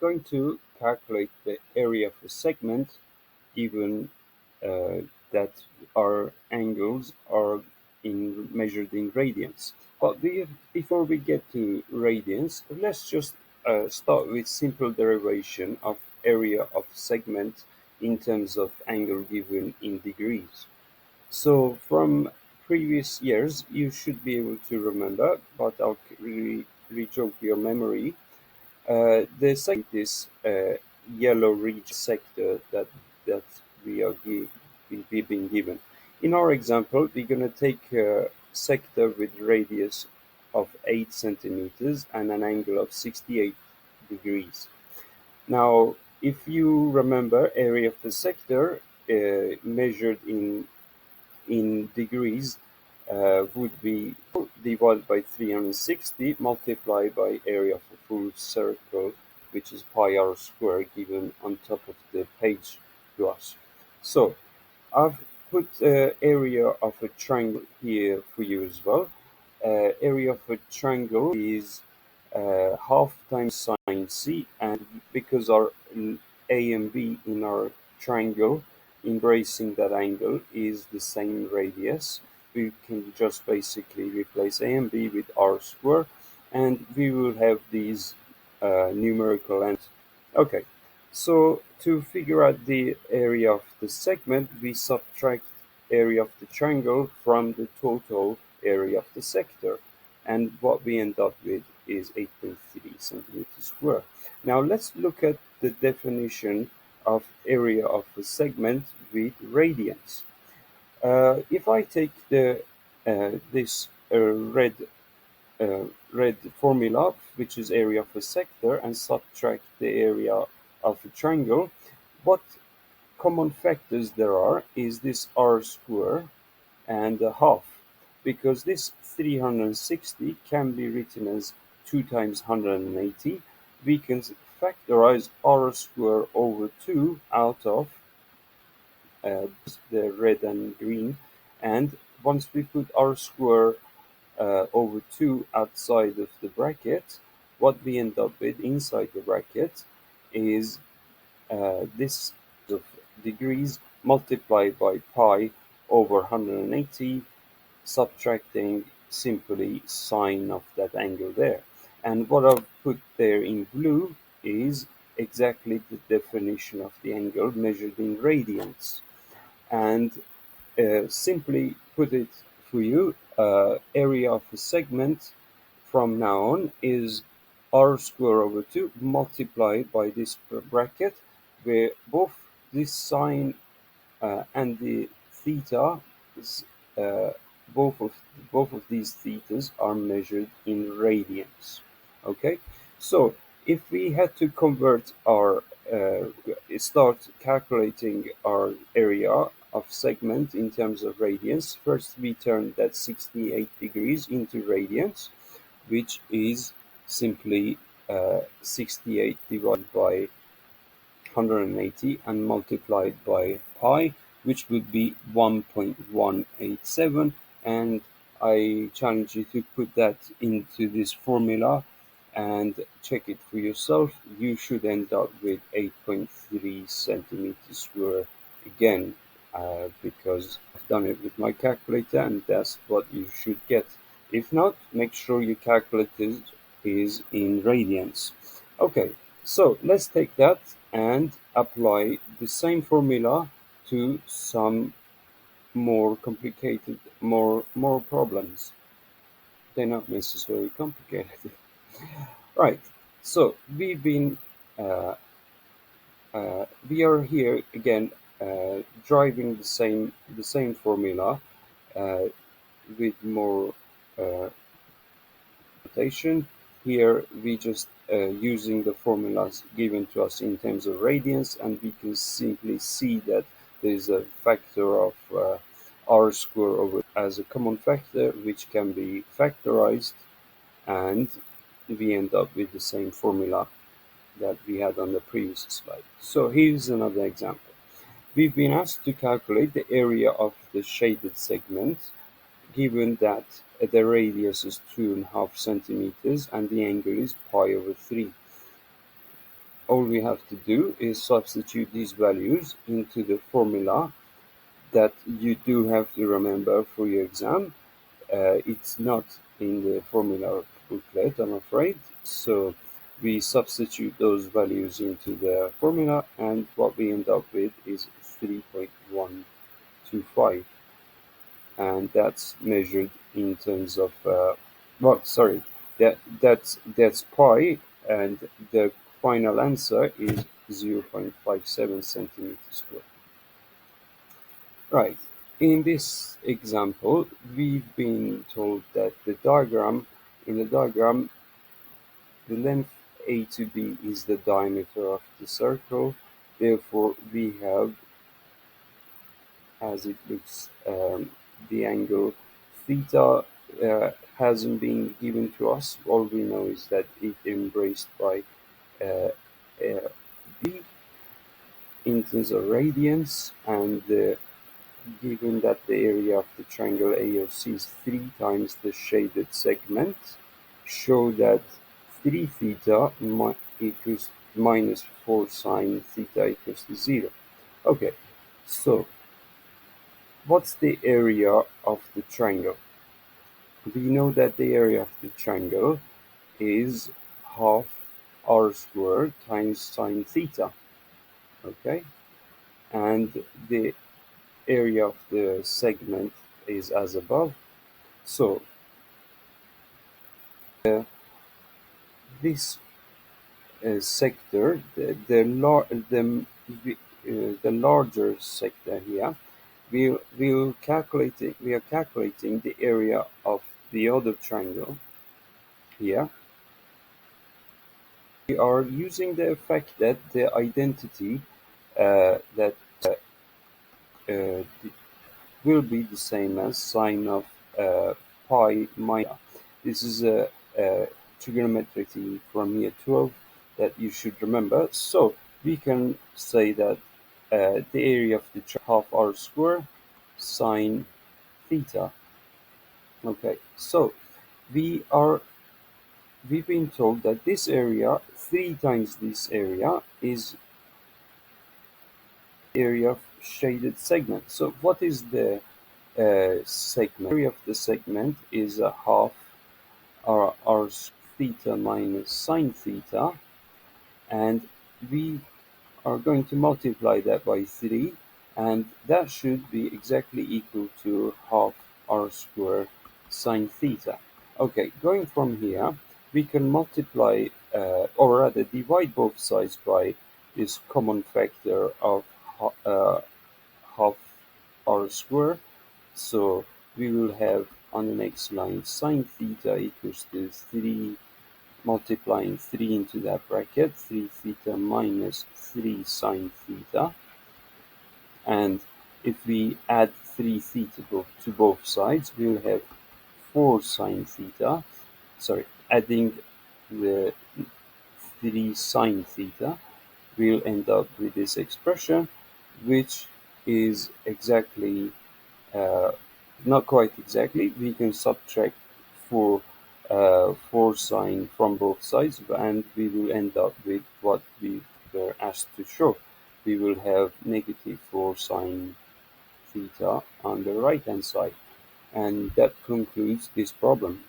going to calculate the area of a segment given uh, that our angles are measured in radians. But before we get to radians, let's just start with simple derivation of area of segment in terms of angle given in degrees. So from previous years, you should be able to remember, but I'll re-jog your memory. The segment is yellow region sector that we are we've been given. In our example, we're going to take a sector with radius of 8 centimeters and an angle of 68 degrees. Now, if you remember, area of the sector measured in degrees would be divided by 360 multiplied by area of a full circle, which is pi r squared given on top of the page to us. So I've put area of a triangle here for you as well. Area of a triangle is half times sine c, and because our A and B in our triangle embracing that angle is the same radius, we can just basically replace A and B with r squared, and we will have these numerical ends. Okay, so to figure out the area of the segment, we subtract area of the triangle from the total area of the sector. And what we end up with is 8.3 centimeters square. Now let's look at the definition of area of a segment with radians. If I take this red formula, which is area of a sector, and subtract the area of a triangle, what common factors there are is this r square and a half, because this 360 can be written as 2 times 180. We can factorize r square over 2 out of the red and green, and once we put r square over 2 outside of the bracket, what we end up with inside the bracket is this of degrees multiplied by pi over 180, subtracting simply sine of that angle there. And what I've put there in blue is exactly the definition of the angle measured in radians. And simply put it for you, area of a segment from now on is r square over 2 multiplied by this bracket, where both this sine and the theta is, uh, both of both of these thetas are measured in radians. Okay, so if we had to convert our start calculating our area of segment in terms of radians, first we turn that 68 degrees into radians, which is simply 68 divided by 180 and multiplied by pi, which would be 1.187. And I challenge you to put that into this formula and check it for yourself. You should end up with 8.3 centimeters square again, because I've done it with my calculator and that's what you should get. If not, make sure your calculator is in radians. Okay, so let's take that and apply the same formula to some more complicated, more problems. They're not necessarily complicated. Right. So uh, we are here again, driving the same formula uh, with more uh, notation. Here we just using the formulas given to us in terms of radians, and we can simply see that there is a factor of r square over as a common factor, which can be factorized, and we end up with the same formula that we had on the previous slide. So here's another example. We've been asked to calculate the area of the shaded segment, given that the radius is 2.5 centimeters and the angle is pi over 3. all we have to do is substitute these values into the formula that you do have to remember for your exam. It's not in the formula booklet, I'm afraid. So we substitute those values into the formula, and what we end up with is 3.125, and that's measured in terms of well, sorry, that's pi, and the final answer is 0.57 centimeters squared. Right. In this example, we've been told that in the diagram, the length A to B is the diameter of the circle. Therefore, we have, as it looks, the angle theta hasn't been given to us. All we know is that it embraced by uh, B in terms of radians, and given that the area of the triangle AOC is 3 times the shaded segment, show that 3 theta equals minus 4 sine theta equals to 0. Okay, so what's the area of the triangle? We know that the area of the triangle is half r squared times sine theta, okay? And the area of the segment is as above. So uh, this sector, the larger sector here, we are calculating the area of the other triangle here. We are using the effect that the identity that uh, will be the same as sine of pi minus. This is a trigonometric thing from year 12 that you should remember. So we can say that the area of the half r square sine theta. Okay, so we are we've been told that this area, 3 times this area, is area of shaded segment. So what is the segment? Area of the segment is a half r theta minus sine theta, and we are going to multiply that by 3, and that should be exactly equal to half r square sine theta. Okay, going from here, we can multiply, or rather divide both sides by this common factor of half r square. So we will have on the next line sine theta equals to 3, multiplying 3 into that bracket, 3 theta minus 3 sine theta. And if we add 3 theta to both sides, we'll have 4 sine theta. Sorry, adding the 3 sine theta, we'll end up with this expression, which is exactly uh, not quite exactly. We can subtract 4 sine from both sides, and we will end up with what we were asked to show. We will have negative 4 sine theta on the right hand side. And that concludes this problem.